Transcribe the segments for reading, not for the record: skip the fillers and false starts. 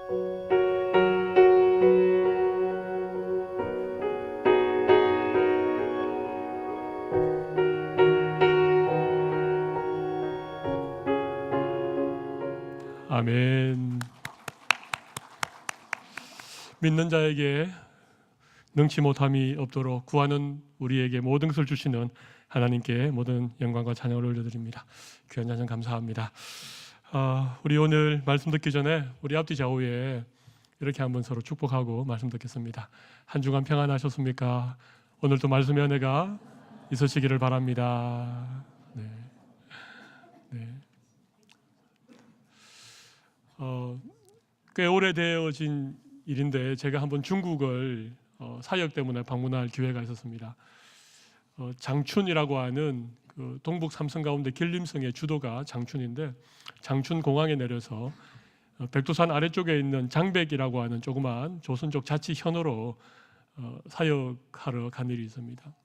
아멘. 믿는 자에게 능치 못함이 없도록 구하는 우리에게 모든 것을 주시는 하나님께 모든 영광과 찬양을 올려드립니다. 귀한 찬양 감사합니다. 우리 오늘 말씀 듣기 전에 우리 앞뒤 좌우에 이렇게 한번 서로 축복하고 말씀 듣겠습니다. 한 주간 평안하셨습니까? 오늘도 말씀의 은혜가 있으시기를 바랍니다. 네. 꽤 오래되어진 일인데 제가 한번 중국을 사역 때문에 방문할 기회가 있었습니다. 장춘이라고 하는 그 동북 삼성 가운데 길림성의 주도가 장춘인데 장춘 공항에 내려서 백두산 아래쪽에 있는 장백이라고 하는 조그만 조선족 자치 현으로 사역하러 간 일이 있습니다.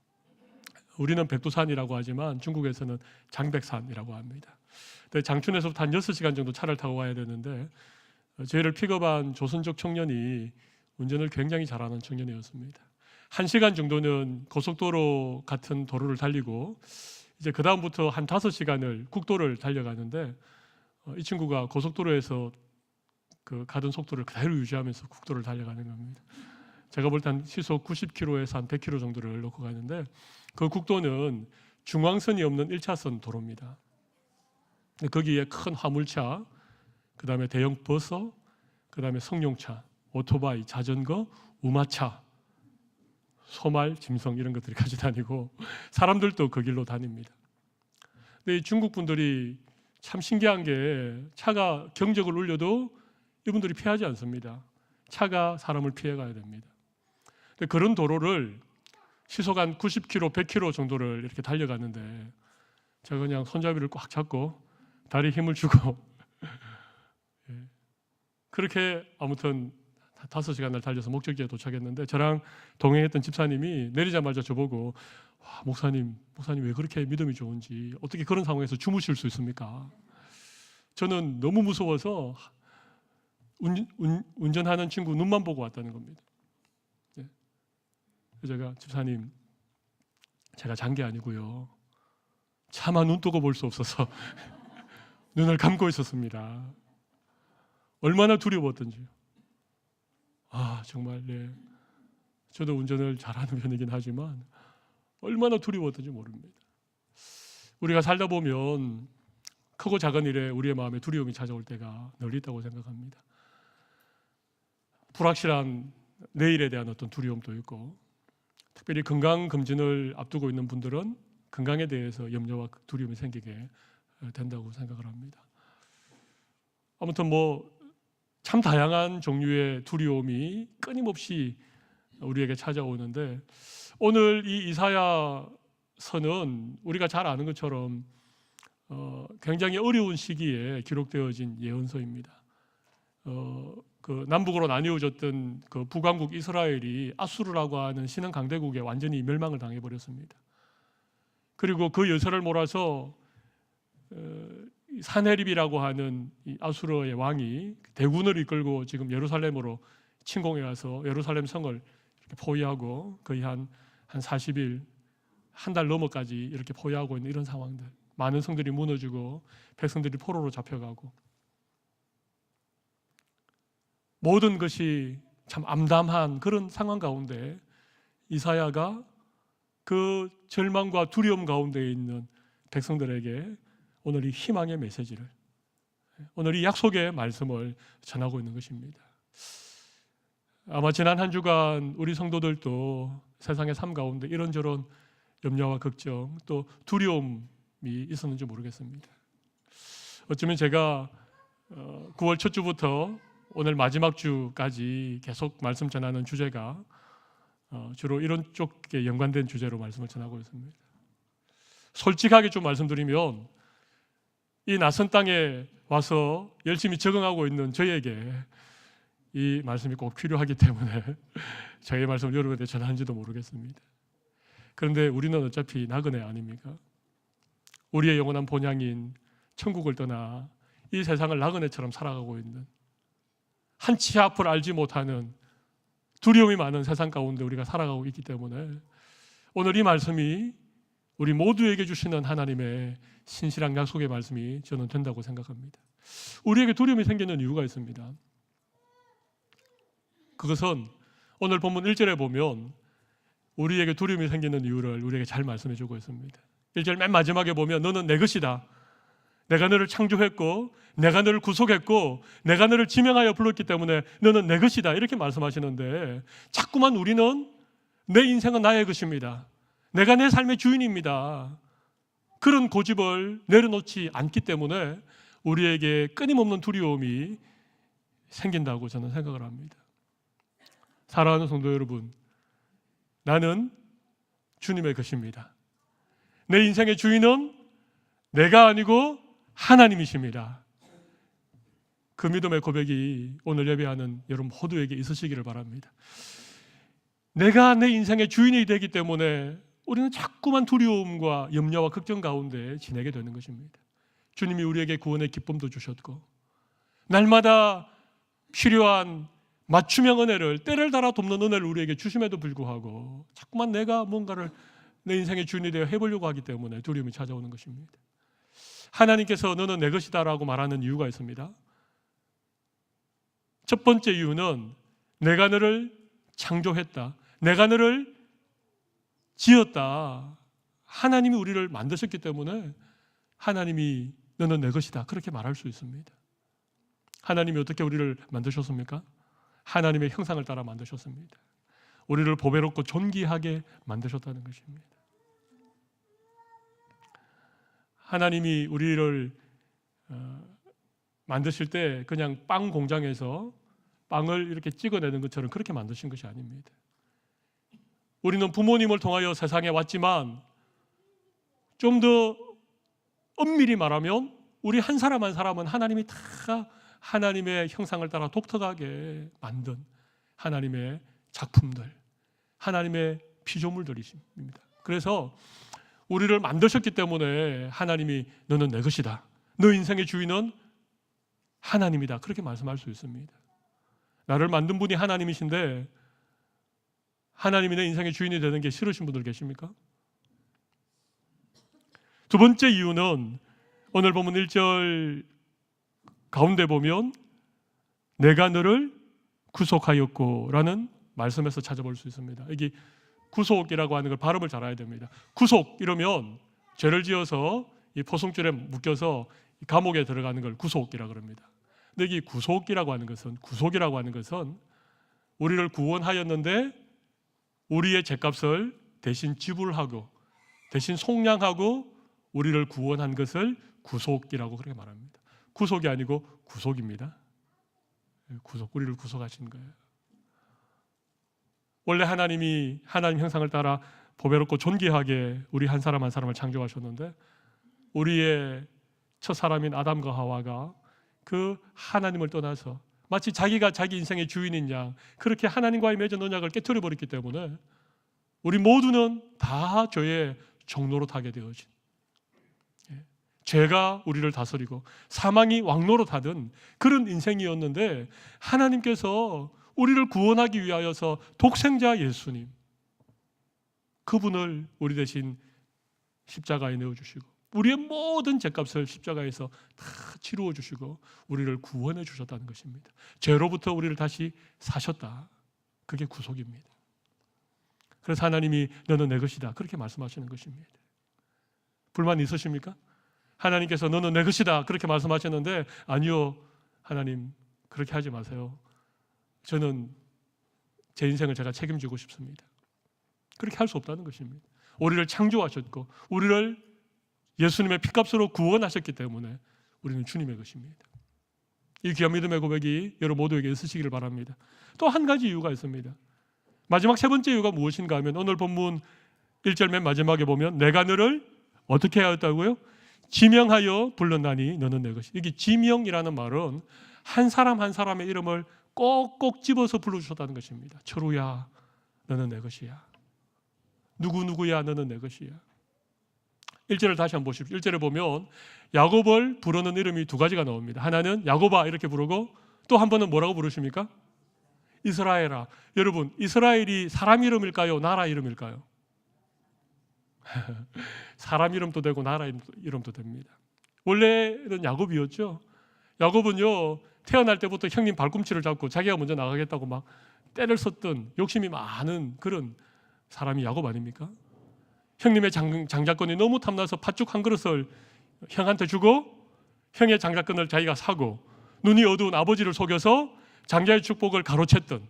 우리는 백두산이라고 하지만 중국에서는 장백산이라고 합니다. 장춘에서부터 한 6시간 정도 차를 타고 가야 되는데 저희를 픽업한 조선족 청년이 운전을 굉장히 잘하는 청년이었습니다. 1시간 정도는 고속도로 같은 도로를 달리고 이제 그 다음부터 한 5시간을 국도를 달려가는데 이 친구가 고속도로에서 그 가던 속도를 그대로 유지하면서 국도를 달려가는 겁니다. 제가 볼 때 한 시속 90km에서 한 100km 정도를 놓고 가는데 그 국도는 중앙선이 없는 1차선 도로입니다. 거기에 큰 화물차, 그 다음에 대형 버스, 그 다음에 승용차, 오토바이, 자전거, 우마차, 소말, 짐승 이런 것들이 같이 다니고 사람들도 그 길로 다닙니다. 근데 이 중국 분들이 참 신기한 게 차가 경적을 울려도 이분들이 피하지 않습니다. 차가 사람을 피해가야 됩니다. 근데 그런 도로를 시속 한 90km, 100km 정도를 이렇게 달려가는데 제가 그냥 손잡이를 꽉 잡고 다리에 힘을 주고 그렇게 아무튼 5시간을 달려서 목적지에 도착했는데 저랑 동행했던 집사님이 내리자마자 저보고 와, 목사님 왜 그렇게 믿음이 좋은지 어떻게 그런 상황에서 주무실 수 있습니까? 저는 너무 무서워서 운전하는 친구 눈만 보고 왔다는 겁니다. 제가 집사님 제가 잔 게 아니고요. 차마 눈 뜨고 볼 수 없어서 눈을 감고 있었습니다. 얼마나 두려웠던지요. 정말 저도 운전을 잘하는 편이긴 하지만 얼마나 두려웠던지 모릅니다. 우리가 살다 보면 크고 작은 일에 우리의 마음에 두려움이 찾아올 때가 늘 있다고 생각합니다. 불확실한 내일에 대한 어떤 두려움도 있고 특별히 건강검진을 앞두고 있는 분들은 건강에 대해서 염려와 두려움이 생기게 된다고 생각을 합니다. 아무튼 참 다양한 종류의 두려움이 끊임없이 우리에게 찾아오는데 오늘 이 이사야서는 우리가 잘 아는 것처럼 굉장히 어려운 시기에 기록되어진 예언서입니다. 그 남북으로 나뉘어졌던 그 북왕국 이스라엘이 아수르라고 하는 신흥 강대국에 완전히 멸망을 당해버렸습니다. 그리고 그 열세를 몰아서 산헤립이라고 하는 이 아수르의 왕이 대군을 이끌고 지금 예루살렘으로 침공해 와서 예루살렘 성을 이렇게 포위하고 거의 한 40일, 한 달 넘어까지 이렇게 포위하고 있는 이런 상황들. 많은 성들이 무너지고 백성들이 포로로 잡혀가고 모든 것이 참 암담한 그런 상황 가운데 이사야가 그 절망과 두려움 가운데 있는 백성들에게 오늘 이 희망의 메시지를, 오늘 이 약속의 말씀을 전하고 있는 것입니다. 아마 지난 한 주간 우리 성도들도 세상의 삶 가운데 이런저런 염려와 걱정 또 두려움이 있었는지 모르겠습니다. 어쩌면 제가 9월 첫 주부터 오늘 마지막 주까지 계속 말씀 전하는 주제가 주로 이런 쪽에 연관된 주제로 말씀을 전하고 있습니다. 솔직하게 좀 말씀드리면 이 낯선 땅에 와서 열심히 적응하고 있는 저에게 이 말씀이 꼭 필요하기 때문에 저의 말씀을 여러분에게 전하는지도 모르겠습니다. 그런데 우리는 어차피 나그네 아닙니까? 우리의 영원한 본향인 천국을 떠나 이 세상을 나그네처럼 살아가고 있는 한 치 앞을 알지 못하는 두려움이 많은 세상 가운데 우리가 살아가고 있기 때문에 오늘 이 말씀이 우리 모두에게 주시는 하나님의 신실한 약속의 말씀이 저는 된다고 생각합니다. 우리에게 두려움이 생기는 이유가 있습니다. 그것은 오늘 본문 1절에 보면 우리에게 두려움이 생기는 이유를 우리에게 잘 말씀해 주고 있습니다. 1절 맨 마지막에 보면 너는 내 것이다. 내가 너를 창조했고 내가 너를 구속했고 내가 너를 지명하여 불렀기 때문에 너는 내 것이다. 이렇게 말씀하시는데 자꾸만 우리는 내 인생은 나의 것입니다. 내가 내 삶의 주인입니다. 그런 고집을 내려놓지 않기 때문에 우리에게 끊임없는 두려움이 생긴다고 저는 생각을 합니다. 사랑하는 성도 여러분, 나는 주님의 것입니다. 내 인생의 주인은 내가 아니고 하나님이십니다. 그 믿음의 고백이 오늘 예배하는 여러분 모두에게 있으시기를 바랍니다. 내가 내 인생의 주인이 되기 때문에 우리는 자꾸만 두려움과 염려와 걱정 가운데 지내게 되는 것입니다. 주님이 우리에게 구원의 기쁨도 주셨고 날마다 필요한 맞춤형 은혜를 때를 따라 돕는 은혜를 우리에게 주심에도 불구하고 자꾸만 내가 뭔가를 내 인생의 주인이 되어 해보려고 하기 때문에 두려움이 찾아오는 것입니다. 하나님께서 너는 내 것이다 라고 말하는 이유가 있습니다. 첫 번째 이유는 내가 너를 창조했다. 내가 너를 지었다. 하나님이 우리를 만드셨기 때문에 하나님이 너는 내 것이다. 그렇게 말할 수 있습니다. 하나님이 어떻게 우리를 만드셨습니까? 하나님의 형상을 따라 만드셨습니다. 우리를 보배롭고 존귀하게 만드셨다는 것입니다. 하나님이 우리를 만드실 때 그냥 빵 공장에서 빵을 이렇게 찍어내는 것처럼 그렇게 만드신 것이 아닙니다. 우리는 부모님을 통하여 세상에 왔지만 좀 더 엄밀히 말하면 우리 한 사람 한 사람은 하나님이 다 하나님의 형상을 따라 독특하게 만든 하나님의 작품들, 하나님의 피조물들이십니다. 그래서 우리를 만드셨기 때문에 하나님이 너는 내 것이다. 너 인생의 주인은 하나님이다. 그렇게 말씀할 수 있습니다. 나를 만든 분이 하나님이신데 하나님이 내 인생의 주인이 되는 게 싫으신 분들 계십니까? 두 번째 이유는 오늘 보면 1절 가운데 보면 내가 너를 구속하였고 라는 말씀에서 찾아볼 수 있습니다. 여기 구속이라고 하는 걸 발음을 잘 알아야 됩니다. 구속 이러면 죄를 지어서 이 포승줄에 묶여서 감옥에 들어가는 걸 구속이라고 합니다. 근데 여기 구속이라고 하는 것은 우리를 구원하였는데 우리의 죄값을 대신 지불하고 대신 속량하고 우리를 구원한 것을 구속이라고 그렇게 말합니다. 구속이 아니고 구속입니다. 구속, 우리를 구속하신 거예요. 원래 하나님이 하나님 형상을 따라 보배롭고 존귀하게 우리 한 사람 한 사람을 창조하셨는데 우리의 첫 사람인 아담과 하와가 그 하나님을 떠나서 마치 자기가 자기 인생의 주인인 양 그렇게 하나님과의 맺은 언약을 깨트려 버렸기 때문에 우리 모두는 다 죄의 종로로 타게 되어진, 죄가 우리를 다스리고 사망이 왕노릇하던 그런 인생이었는데 하나님께서 우리를 구원하기 위하여서 독생자 예수님 그분을 우리 대신 십자가에 내어주시고 우리의 모든 죄값을 십자가에서 다 치루어 주시고 우리를 구원해 주셨다는 것입니다. 죄로부터 우리를 다시 사셨다. 그게 구속입니다. 그래서 하나님이 너는 내 것이다 그렇게 말씀하시는 것입니다. 불만 있으십니까? 하나님께서 너는 내 것이다 그렇게 말씀하셨는데 아니요 하나님 그렇게 하지 마세요. 저는 제 인생을 제가 책임지고 싶습니다. 그렇게 할 수 없다는 것입니다. 우리를 창조하셨고 우리를 예수님의 피값으로 구원하셨기 때문에 우리는 주님의 것입니다. 이 귀한 믿음의 고백이 여러분 모두에게 있으시기를 바랍니다. 또 한 가지 이유가 있습니다. 마지막 세 번째 이유가 무엇인가 하면 오늘 본문 1절 맨 마지막에 보면 내가 너를 어떻게 하였다고요? 지명하여 불렀나니 너는 내 것이. 여기 지명이라는 말은 한 사람 한 사람의 이름을 꼭꼭 집어서 불러주셨다는 것입니다. 철우야 너는 내 것이야. 누구누구야 너는 내 것이야. 1절을 다시 한번 보십시오. 1절에 보면 야곱을 부르는 이름이 두 가지가 나옵니다. 하나는 야곱아 이렇게 부르고 또 한 번은 뭐라고 부르십니까? 이스라엘아. 여러분, 이스라엘이 사람 이름일까요? 나라 이름일까요? 사람 이름도 되고 나라 이름도 됩니다. 원래는 야곱이었죠. 야곱은요, 태어날 때부터 형님 발꿈치를 잡고 자기가 먼저 나가겠다고 막 때를 썼던 욕심이 많은 그런 사람이 야곱 아닙니까? 형님의 장자권이 너무 탐나서 팥죽 한 그릇을 형한테 주고 형의 장자권을 자기가 사고 눈이 어두운 아버지를 속여서 장자의 축복을 가로챘던,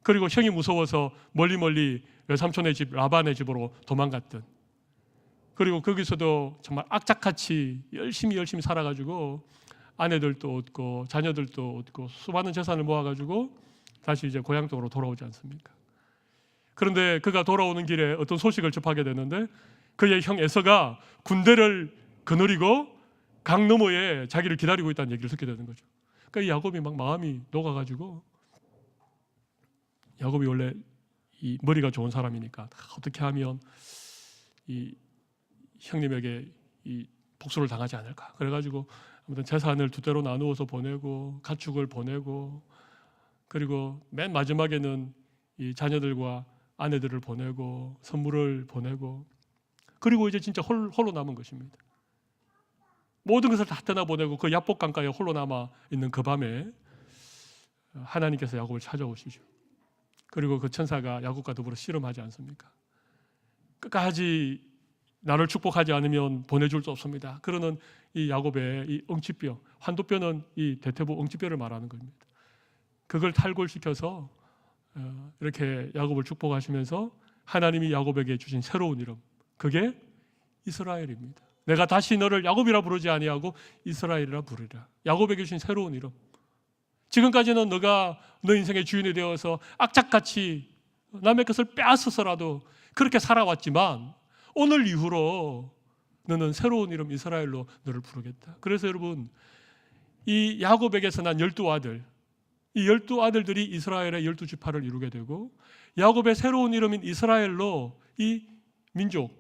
그리고 형이 무서워서 멀리 외삼촌의 집 라반의 집으로 도망갔던, 그리고 거기서도 정말 악착같이 열심히 살아가지고 아내들도 얻고 자녀들도 얻고 수많은 재산을 모아가지고 다시 이제 고향 쪽으로 돌아오지 않습니까? 그런데 그가 돌아오는 길에 어떤 소식을 접하게 되는데 그의 형 에서가 군대를 거느리고 강 너머에 자기를 기다리고 있다는 얘기를 듣게 되는 거죠. 그러니까 이 야곱이 막 마음이 녹아가지고, 야곱이 원래 이 머리가 좋은 사람이니까 어떻게 하면 이 형님에게 이 복수를 당하지 않을까. 그래가지고 아무튼 재산을 두 대로 나누어서 보내고 가축을 보내고, 그리고 맨 마지막에는 이 자녀들과 아내들을 보내고 선물을 보내고, 그리고 이제 진짜 홀로 남은 것입니다. 모든 것을 다 떠나보내고 그 야복 강가에 홀로 남아 있는 그 밤에 하나님께서 야곱을 찾아오시죠. 그리고 그 천사가 야곱과 더불어 씨름하지 않습니까? 끝까지 나를 축복하지 않으면 보내줄 수 없습니다. 그러는 이 야곱의 이 엉치뼈, 환도뼈는 이 대퇴부 엉치뼈를 말하는 겁니다. 그걸 탈골시켜서 이렇게 야곱을 축복하시면서 하나님이 야곱에게 주신 새로운 이름, 그게 이스라엘입니다. 내가 다시 너를 야곱이라 부르지 아니하고 이스라엘이라 부르리라. 야곱에게 주신 새로운 이름. 지금까지는 너가 너 인생의 주인이 되어서 악착같이 남의 것을 빼앗아서라도 그렇게 살아왔지만 오늘 이후로 너는 새로운 이름 이스라엘로 너를 부르겠다. 그래서 여러분, 이 야곱에게서 난 12아들, 이 12아들들이 이스라엘의 12지파를 이루게 되고, 야곱의 새로운 이름인 이스라엘로 이 민족,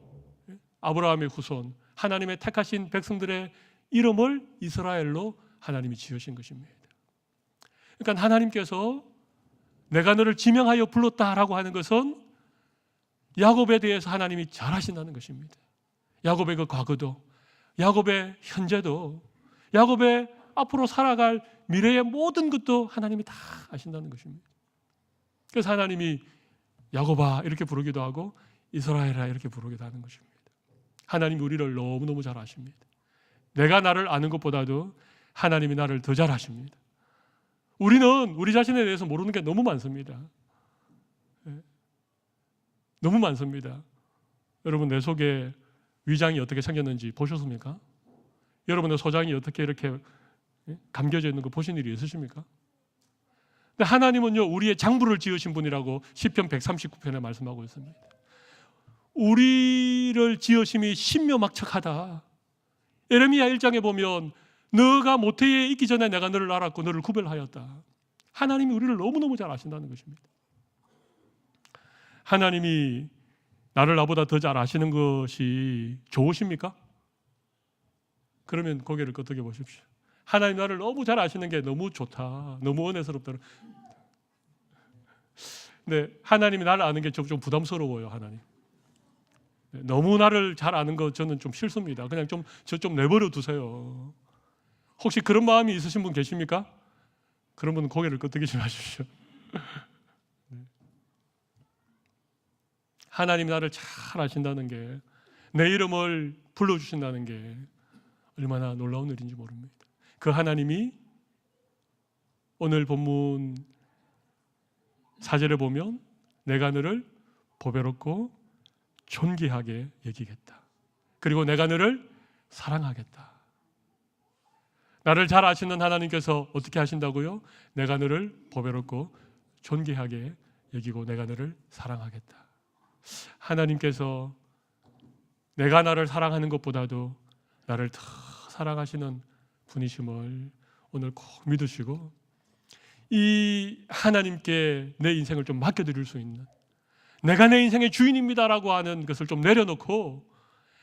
아브라함의 후손, 하나님의 택하신 백성들의 이름을 이스라엘로 하나님이 지으신 것입니다. 그러니까 하나님께서 내가 너를 지명하여 불렀다라고 하는 것은 야곱에 대해서 하나님이 잘 아신다는 것입니다. 야곱의 그 과거도, 야곱의 현재도, 야곱의 앞으로 살아갈 미래의 모든 것도 하나님이 다 아신다는 것입니다. 그래서 하나님이 야곱아 이렇게 부르기도 하고 이스라엘아 이렇게 부르기도 하는 것입니다. 하나님이 우리를 너무너무 잘 아십니다. 내가 나를 아는 것보다도 하나님이 나를 더 잘 아십니다. 우리는 우리 자신에 대해서 모르는 게 너무 많습니다. 너무 많습니다. 여러분, 내 속에 위장이 어떻게 생겼는지 보셨습니까? 여러분의 소장이 어떻게 이렇게 감겨져 있는 거 보신 일이 있으십니까? 근데 하나님은요, 우리의 장부를 지으신 분이라고 시편 139편에 말씀하고 있습니다. 우리를 지으심이 신묘막측하다. 예레미야 1장에 보면 너가 모태에 있기 전에 내가 너를 알았고 너를 구별하였다. 하나님이 우리를 너무너무 잘 아신다는 것입니다. 하나님이 나를 나보다 더 잘 아시는 것이 좋으십니까? 그러면 고개를 끄덕여 보십시오. 하나님 나를 너무 잘 아시는 게 너무 좋다. 너무 은혜스럽다. 근데 하나님이 나를 아는 게 좀 부담스러워요. 하나님. 너무 나를 잘 아는 거 저는 좀 싫습니다. 그냥 저 좀 내버려 두세요. 혹시 그런 마음이 있으신 분 계십니까? 그런 분은 고개를 끄덕이지 마십시오. 하나님이 나를 잘 아신다는 게, 내 이름을 불러주신다는 게 얼마나 놀라운 일인지 모릅니다. 그 하나님이 오늘 본문 4절에 보면 내가 너를 보배롭고 존귀하게 여기겠다. 그리고 내가 너를 사랑하겠다. 나를 잘 아시는 하나님께서 어떻게 하신다고요? 내가 너를 보배롭고 존귀하게 여기고 내가 너를 사랑하겠다. 하나님께서 내가 나를 사랑하는 것보다도 나를 더 사랑하시는 분이심을 오늘 꼭 믿으시고, 이 하나님께 내 인생을 좀 맡겨드릴 수 있는, 내가 내 인생의 주인입니다라고 하는 것을 좀 내려놓고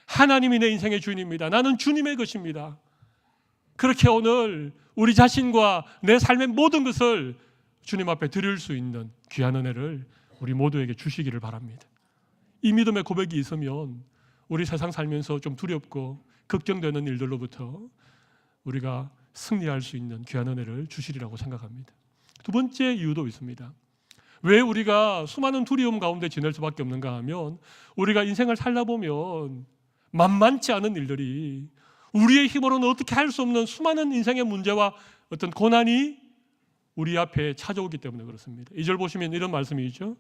하나님이 내 인생의 주인입니다. 나는 주님의 것입니다. 그렇게 오늘 우리 자신과 내 삶의 모든 것을 주님 앞에 드릴 수 있는 귀한 은혜를 우리 모두에게 주시기를 바랍니다. 이 믿음의 고백이 있으면 우리 세상 살면서 좀 두렵고 걱정되는 일들로부터 우리가 승리할 수 있는 귀한 은혜를 주시리라고 생각합니다. 두 번째 이유도 있습니다. 왜 우리가 수많은 두려움 가운데 지낼 수밖에 없는가 하면 우리가 인생을 살다 보면 만만치 않은 일들이 우리의 힘으로는 어떻게 할 수 없는 수많은 인생의 문제와 어떤 고난이 우리 앞에 찾아오기 때문에 그렇습니다. 2절 보시면 이런 말씀이 있죠.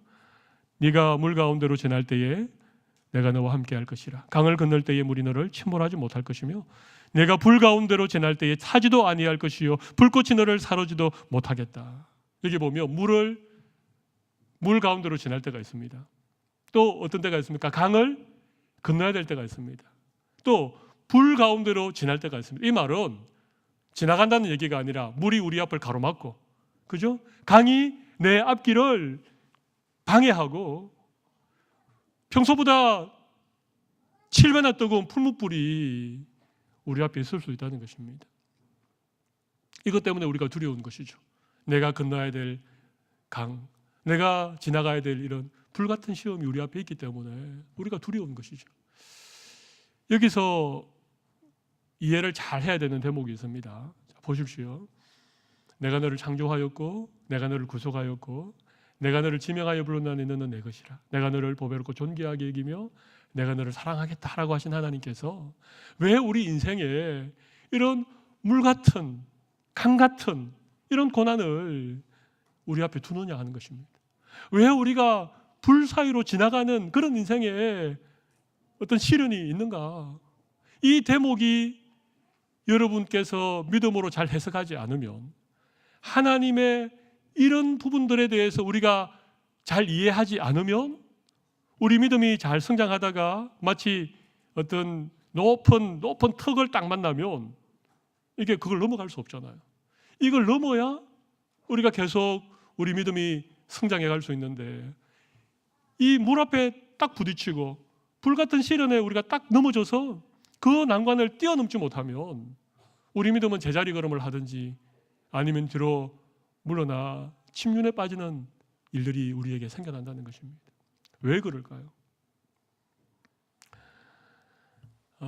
네가 물 가운데로 지날 때에 내가 너와 함께 할 것이라. 강을 건널 때에 물이 너를 침몰하지 못할 것이며 내가 불 가운데로 지날 때에 타지도 아니할 것이요 불꽃이 너를 사르지도 못하겠다. 여기 보면 물 가운데로 지날 때가 있습니다. 또 어떤 때가 있습니까? 강을 건너야 될 때가 있습니다. 또 불 가운데로 지날 때가 있습니다. 이 말은 지나간다는 얘기가 아니라 물이 우리 앞을 가로막고, 그죠? 강이 내 앞길을 방해하고 평소보다 7배나 뜨거운 풀무불이 우리 앞에 있을 수 있다는 것입니다. 이것 때문에 우리가 두려운 것이죠. 내가 건너야 될 강, 내가 지나가야 될 이런 불같은 시험이 우리 앞에 있기 때문에 우리가 두려운 것이죠. 여기서 이해를 잘 해야 되는 대목이 있습니다. 자, 보십시오. 내가 너를 창조하였고 내가 너를 구속하였고 내가 너를 지명하여 불렀나니 너는 내 것이라. 내가 너를 보배롭고 존귀하게 여기며 내가 너를 사랑하겠다라고 하신 하나님께서 왜 우리 인생에 이런 물 같은 강 같은 이런 고난을 우리 앞에 두느냐 하는 것입니다. 왜 우리가 불 사이로 지나가는 그런 인생에 어떤 시련이 있는가? 이 대목이 여러분께서 믿음으로 잘 해석하지 않으면 하나님의 이런 부분들에 대해서 우리가 잘 이해하지 않으면 우리 믿음이 잘 성장하다가 마치 어떤 높은 턱을 딱 만나면 이게 그걸 넘어갈 수 없잖아요. 이걸 넘어야 우리가 계속 우리 믿음이 성장해 갈 수 있는데 이 물 앞에 딱 부딪히고 불같은 시련에 우리가 딱 넘어져서 그 난관을 뛰어넘지 못하면 우리 믿음은 제자리 걸음을 하든지 아니면 뒤로 물러나 침륜에 빠지는 일들이 우리에게 생겨난다는 것입니다. 왜 그럴까요?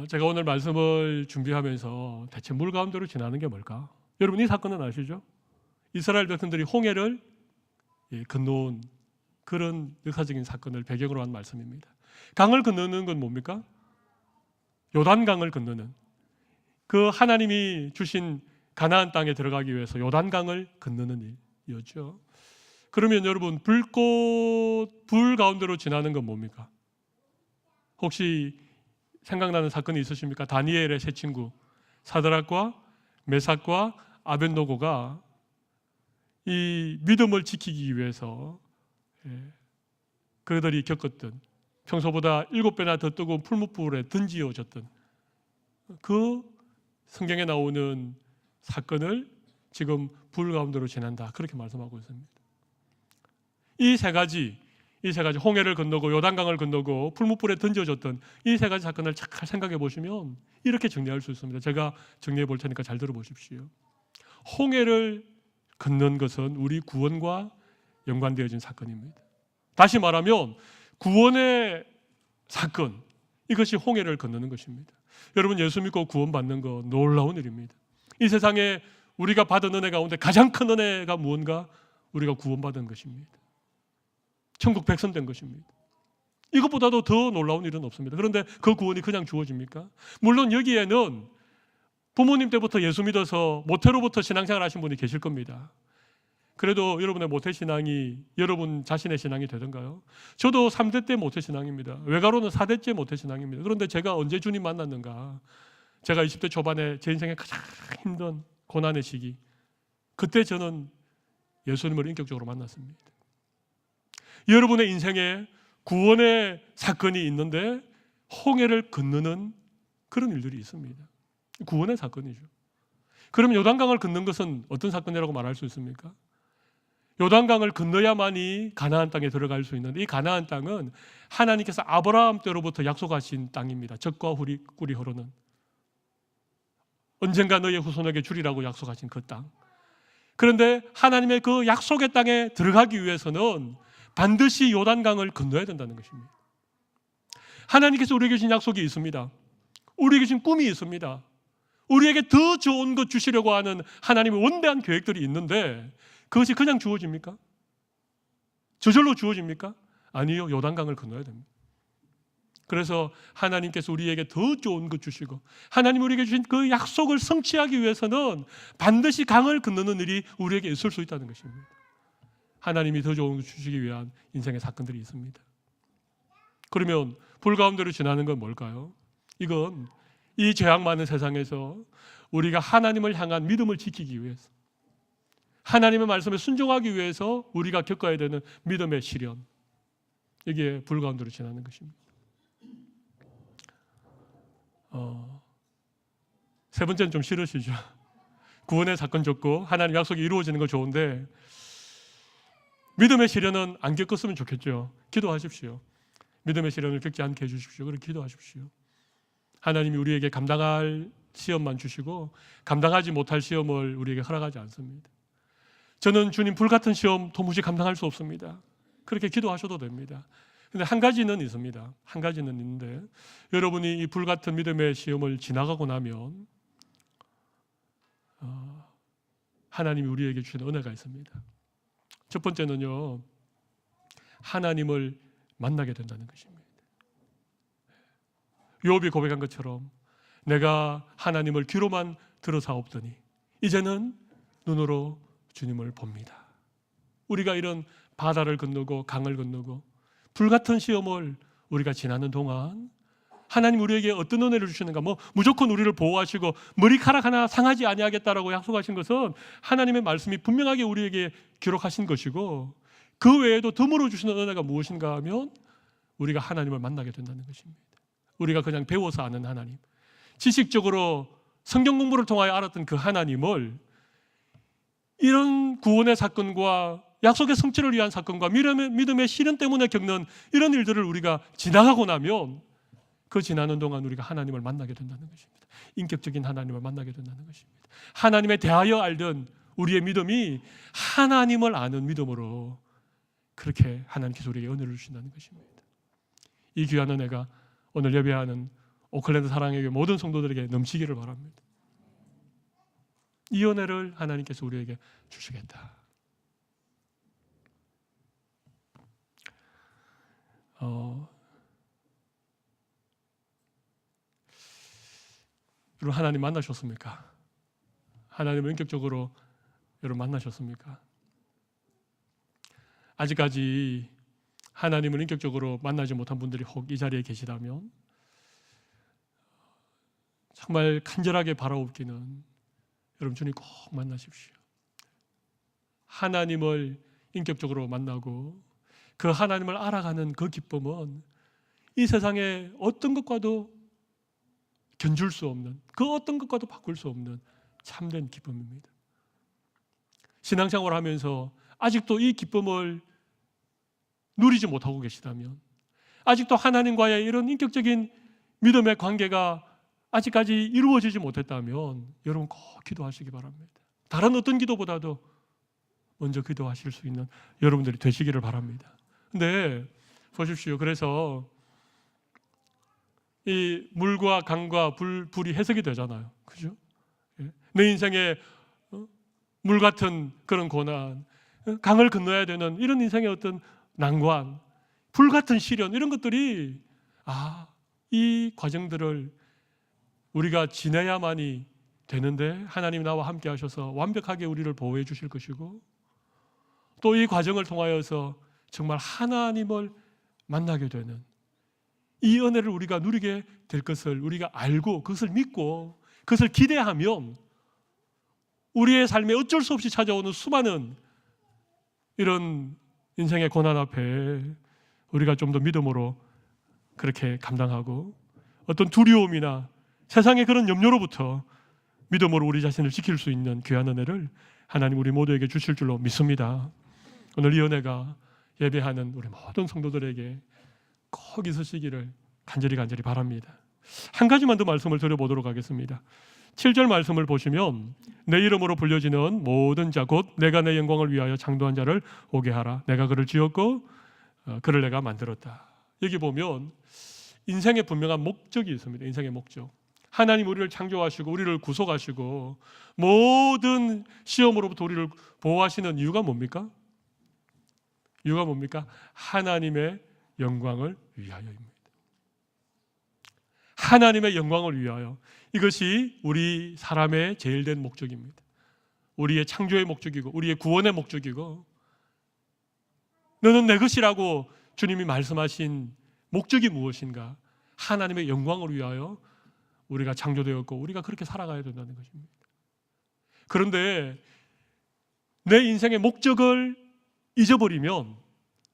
제가 오늘 말씀을 준비하면서 대체 물 가운데로 지나는 게 뭘까? 여러분 이 사건은 아시죠? 이스라엘 백성들이 홍해를 건너온 그런 역사적인 사건을 배경으로 한 말씀입니다. 강을 건너는 건 뭡니까? 요단강을 건너는 그 하나님이 주신 가나안 땅에 들어가기 위해서 요단강을 건너는 일이었죠. 그러면 여러분 불 가운데로 지나는 건 뭡니까? 혹시 생각나는 사건이 있으십니까? 다니엘의 세 친구 사드락과 메삭과 아벳노고가 이 믿음을 지키기 위해서 그들이 겪었던 평소보다 7배나 더 뜨거운 풀무불에 던지어졌던 그 성경에 나오는 사건을 지금 불 가운데로 지난다 그렇게 말씀하고 있습니다. 이 세 가지 홍해를 건너고 요단강을 건너고 풀무불에 던져졌던 이 세 가지 사건을 잘 생각해 보시면 이렇게 정리할 수 있습니다. 제가 정리해 볼 테니까 잘 들어보십시오. 홍해를 건넌 것은 우리 구원과 연관되어진 사건입니다. 다시 말하면 구원의 사건, 이것이 홍해를 건너는 것입니다. 여러분 예수 믿고 구원받는 거 놀라운 일입니다. 이 세상에 우리가 받은 은혜 가운데 가장 큰 은혜가 무언가? 우리가 구원받은 것입니다. 천국 백성된 것입니다. 이것보다도 더 놀라운 일은 없습니다. 그런데 그 구원이 그냥 주어집니까? 물론 여기에는 부모님 때부터 예수 믿어서 모태로부터 신앙생활 하신 분이 계실 겁니다. 그래도 여러분의 모태신앙이 여러분 자신의 신앙이 되던가요? 저도 3대 때 모태신앙입니다. 외가로는 4대째 모태신앙입니다. 그런데 제가 언제 주님 만났는가? 제가 20대 초반에 제 인생의 가장 힘든 고난의 시기, 그때 저는 예수님을 인격적으로 만났습니다. 여러분의 인생에 구원의 사건이 있는데 홍해를 건너는 그런 일들이 있습니다. 구원의 사건이죠. 그럼 요단강을 건넌 것은 어떤 사건이라고 말할 수 있습니까? 요단강을 건너야만이 가나안 땅에 들어갈 수 있는데 이 가나안 땅은 하나님께서 아브라함 때로부터 약속하신 땅입니다. 젖과 꿀이 흐르는. 언젠가 너의 후손에게 주리라고 약속하신 그 땅. 그런데 하나님의 그 약속의 땅에 들어가기 위해서는 반드시 요단강을 건너야 된다는 것입니다. 하나님께서 우리에게 주신 약속이 있습니다. 우리에게 주신 꿈이 있습니다. 우리에게 더 좋은 것 주시려고 하는 하나님의 원대한 계획들이 있는데 그것이 그냥 주어집니까? 저절로 주어집니까? 아니요. 요단강을 건너야 됩니다. 그래서 하나님께서 우리에게 더 좋은 것 주시고 하나님 우리에게 주신 그 약속을 성취하기 위해서는 반드시 강을 건너는 일이 우리에게 있을 수 있다는 것입니다. 하나님이 더 좋은 것 주시기 위한 인생의 사건들이 있습니다. 그러면 불 가운데로 지나는 건 뭘까요? 이건 이 죄악 많은 세상에서 우리가 하나님을 향한 믿음을 지키기 위해서, 하나님의 말씀에 순종하기 위해서 우리가 겪어야 되는 믿음의 시련, 이게 불 가운데로 지나는 것입니다. 세 번째는 좀 싫으시죠? 구원의 사건 좋고 하나님 약속이 이루어지는 거 좋은데 믿음의 시련은 안 겪었으면 좋겠죠. 기도하십시오. 믿음의 시련을 겪지 않게 해주십시오. 그렇게 기도하십시오. 하나님이 우리에게 감당할 시험만 주시고 감당하지 못할 시험을 우리에게 허락하지 않습니다. 저는 주님 불같은 시험 도무지 감당할 수 없습니다. 그렇게 기도하셔도 됩니다. 근데 한 가지는 있습니다. 한 가지는 있는데 여러분이 이 불같은 믿음의 시험을 지나가고 나면 하나님이 우리에게 주시는 은혜가 있습니다. 첫 번째는요, 하나님을 만나게 된다는 것입니다. 욥이 고백한 것처럼 내가 하나님을 귀로만 들어사옵더니 이제는 눈으로 주님을 봅니다. 우리가 이런 바다를 건너고 강을 건너고 불같은 시험을 우리가 지나는 동안 하나님 우리에게 어떤 은혜를 주시는가? 무조건 우리를 보호하시고 머리카락 하나 상하지 아니하겠다라고 약속하신 것은 하나님의 말씀이 분명하게 우리에게 기록하신 것이고 그 외에도 덤으로 주시는 은혜가 무엇인가 하면 우리가 하나님을 만나게 된다는 것입니다. 우리가 그냥 배워서 아는 하나님, 지식적으로 성경 공부를 통하여 알았던 그 하나님을 이런 구원의 사건과 약속의 성취를 위한 사건과 믿음의 시련 때문에 겪는 이런 일들을 우리가 지나가고 나면 그 지나는 동안 우리가 하나님을 만나게 된다는 것입니다. 인격적인 하나님을 만나게 된다는 것입니다. 하나님에 대하여 알던 우리의 믿음이 하나님을 아는 믿음으로 그렇게 하나님께서 우리에게 은혜를 주신다는 것입니다. 이 귀한 은혜가 오늘 예배하는 오클랜드 사랑의 교회 모든 성도들에게 넘치기를 바랍니다. 이 은혜를 하나님께서 우리에게 주시겠다. 여러분 하나님 만나셨습니까? 하나님을 인격적으로 여러분 만나셨습니까? 아직까지 하나님을 인격적으로 만나지 못한 분들이 혹 이 자리에 계시다면 정말 간절하게 바라옵기는 여러분 주님 꼭 만나십시오. 하나님을 인격적으로 만나고 그 하나님을 알아가는 그 기쁨은 이 세상에 어떤 것과도 견줄 수 없는, 그 어떤 것과도 바꿀 수 없는 참된 기쁨입니다. 신앙생활을 하면서 아직도 이 기쁨을 누리지 못하고 계시다면, 아직도 하나님과의 이런 인격적인 믿음의 관계가 아직까지 이루어지지 못했다면 여러분 꼭 기도하시기 바랍니다. 다른 어떤 기도보다도 먼저 기도하실 수 있는 여러분들이 되시기를 바랍니다. 근데 보십시오. 그래서 이 물과 강과 불이 해석이 되잖아요. 그죠? 내 인생에 물 같은 그런 고난, 강을 건너야 되는 이런 인생의 어떤 난관, 불 같은 시련, 이런 것들이 이 과정들을 우리가 지내야만이 되는데 하나님 나와 함께 하셔서 완벽하게 우리를 보호해 주실 것이고 또 이 과정을 통하여서 정말 하나님을 만나게 되는 이 은혜를 우리가 누리게 될 것을 우리가 알고 그것을 믿고 그것을 기대하면 우리의 삶에 어쩔 수 없이 찾아오는 수많은 이런 인생의 고난 앞에 우리가 좀 더 믿음으로 그렇게 감당하고 어떤 두려움이나 세상의 그런 염려로부터 믿음으로 우리 자신을 지킬 수 있는 귀한 은혜를 하나님 우리 모두에게 주실 줄로 믿습니다. 오늘 이 은혜가 예배하는 우리 모든 성도들에게 꼭 있으시기를 간절히 바랍니다. 한 가지만 더 말씀을 드려보도록 하겠습니다. 7절 말씀을 보시면 내 이름으로 불려지는 모든 자 곧 내가 내 영광을 위하여 창조한 자를 오게 하라. 내가 그를 지었고 그를 내가 만들었다. 여기 보면 인생의 분명한 목적이 있습니다. 인생의 목적. 하나님 우리를 창조하시고 우리를 구속하시고 모든 시험으로부터 우리를 보호하시는 이유가 뭡니까? 이유가 뭡니까? 하나님의 영광을 위하여입니다. 하나님의 영광을 위하여. 이것이 우리 사람의 제일 된 목적입니다. 우리의 창조의 목적이고 우리의 구원의 목적이고, 너는 내 것이라고 주님이 말씀하신 목적이 무엇인가? 하나님의 영광을 위하여 우리가 창조되었고 우리가 그렇게 살아가야 된다는 것입니다. 그런데 내 인생의 목적을 잊어버리면,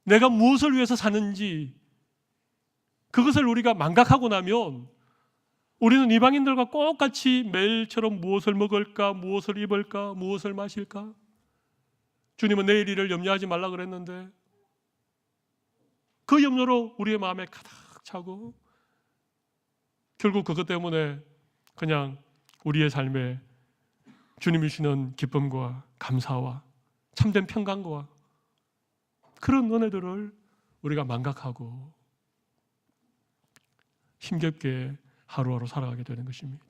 내가 무엇을 위해서 사는지 그것을 우리가 망각하고 나면 우리는 이방인들과 똑같이 매일처럼 무엇을 먹을까, 무엇을 입을까, 무엇을 마실까? 주님은 내일 일을 염려하지 말라 그랬는데 그 염려로 우리의 마음에 가득 차고 결국 그것 때문에 그냥 우리의 삶에 주님이 주시는 기쁨과 감사와 참된 평강과 그런 은혜들을 우리가 망각하고 힘겹게 하루하루 살아가게 되는 것입니다.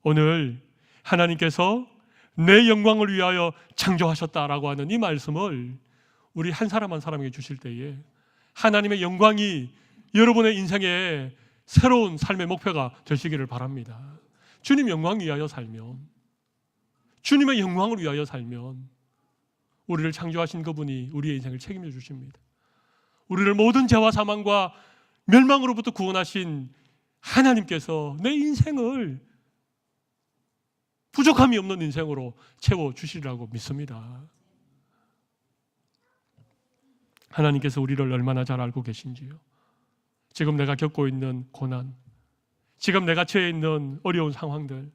오늘 하나님께서 내 영광을 위하여 창조하셨다라고 하는 이 말씀을 우리 한 사람 한 사람에게 주실 때에 하나님의 영광이 여러분의 인생의 새로운 삶의 목표가 되시기를 바랍니다. 주님 영광 위하여 살면, 주님의 영광을 위하여 살면 우리를 창조하신 그분이 우리의 인생을 책임져 주십니다. 우리를 모든 죄와 사망과 멸망으로부터 구원하신 하나님께서 내 인생을 부족함이 없는 인생으로 채워주시리라고 믿습니다. 하나님께서 우리를 얼마나 잘 알고 계신지요. 지금 내가 겪고 있는 고난, 지금 내가 처해 있는 어려운 상황들,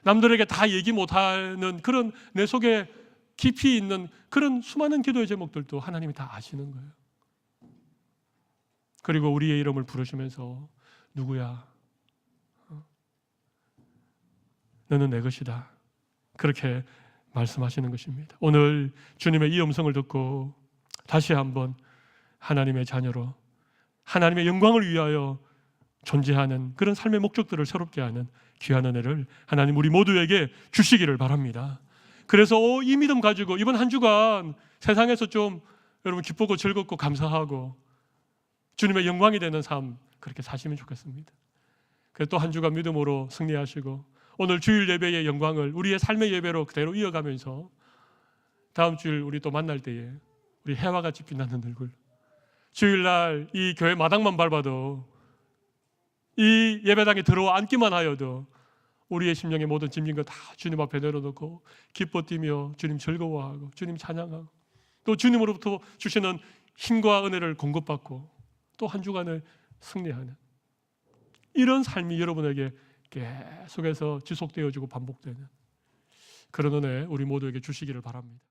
남들에게 다 얘기 못하는 그런 내 속에 깊이 있는 그런 수많은 기도의 제목들도 하나님이 다 아시는 거예요. 그리고 우리의 이름을 부르시면서 누구야? 너는 내 것이다. 그렇게 말씀하시는 것입니다. 오늘 주님의 이 음성을 듣고 다시 한번 하나님의 자녀로 하나님의 영광을 위하여 존재하는 그런 삶의 목적들을 새롭게 하는 귀한 은혜를 하나님 우리 모두에게 주시기를 바랍니다. 그래서 이 믿음 가지고 이번 한 주간 세상에서 좀 여러분 기쁘고 즐겁고 감사하고 주님의 영광이 되는 삶 그렇게 사시면 좋겠습니다. 그래서 또 한 주간 믿음으로 승리하시고 오늘 주일 예배의 영광을 우리의 삶의 예배로 그대로 이어가면서 다음 주일 우리 또 만날 때에 우리 해와 같이 빛나는 얼굴, 주일날 이 교회 마당만 밟아도 이 예배당에 들어와 앉기만 하여도 우리의 심령의 모든 짐진 것 다 주님 앞에 내려놓고 기뻐 뛰며 주님 즐거워하고 주님 찬양하고 또 주님으로부터 주시는 힘과 은혜를 공급받고 또 한 주간을 승리하는 이런 삶이 여러분에게 계속해서 지속되어지고 반복되는 그런 은혜 우리 모두에게 주시기를 바랍니다.